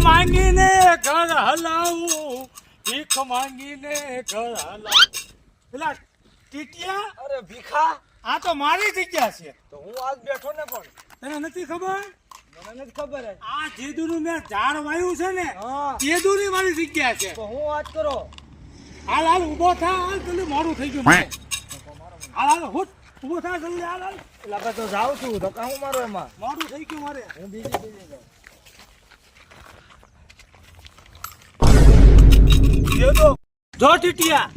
માંગીને ઘર હલાવું, ભીખ માંગીને ઘર હલાવું. પેલા ટીટિયા, અરે ભીખા, આ તો મારી જગ્યા છે. તો હું આજ બેઠો ને પણ તને નથી ખબર? મને નથી ખબર હે. આ જેદુનું મેં ઝાડ વાયું છે ને, હા, જેદુની મારી જગ્યા છે. તો હું વાત કરો. હાલ હાલ ઊભો થા, હાલ જલ્દી મોડું થઈ ગયું મારે. હાલ હાલ હુટ, ઊભો થા જલ્દી, હાલ હાલ. એટલે આપણે તો જાઉં છું, તો કાં હું મારો એમાં? મોડું થઈ ગયું મારે. હું બીજી જાઉં. જો ટીટિયા,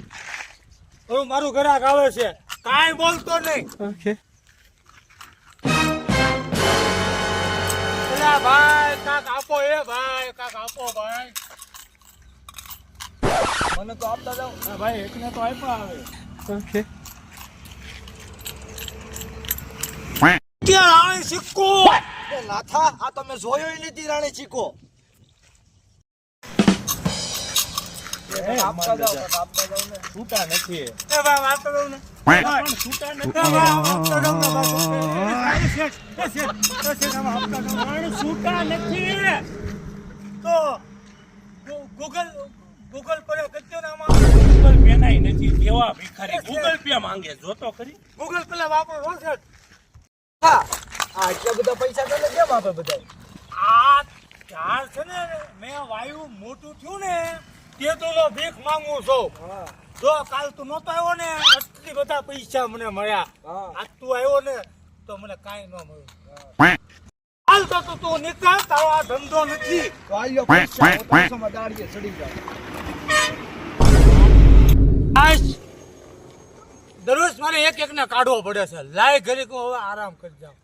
હવે મારું ગ્રાહક આવે છે, કાંઈ બોલતો નહીં. ઓકે. એલા ભાઈ કાક આપો, એ ભાઈ કાક આપો ભાઈ. મને તો આપતા જાવ. હા ભાઈ, એકને તો આપ્યા આવે. ઓકે. ત્યાં રાણી સિક્કો. એ નાથા, આ તમે જોયો નથી રાણી ચીકો. આપતા જાવ, આપતા જાવ ને. છૂટા નથી. એ ભાઈ વાતો દઉં ને. પણ છૂટા નથી. એ ભાઈ આપતા દઉં ને બાપુ. છૂટા નથી. તો ગૂગલ પર કરજો ને આમાં. ગૂગલ પે નાય નથી દેવા ભિખારી ગૂગલ પે માંગે જોતો ખરી ગૂગલ પેલા વાપરો છે. હા, આ એટલા બધા પૈસા તો કેમ આપે બધા? આ ઝાડ છે ને, મેં વાયુ મોટું થયું ને, તે તો ભીખ માંગુ છું. હા, જો કાલ તું નહોતો આવ્યો ને, આટલી બધા પૈસા મને મળ્યા. હા. આજ તું આવ્યો ને તો મને કાંઈ ન મળ્યું. હાલ તો તું નીકળ, તારો આ ધંધો નથી. તો આલ્યો પૈસા, હું 300 માં દાડીએ ચડી જાઉં. આજ દરરોજ મારે એક ને કાઢવો પડે છે. લાય ઘરે કહું, હવે આરામ કરી જાઉં.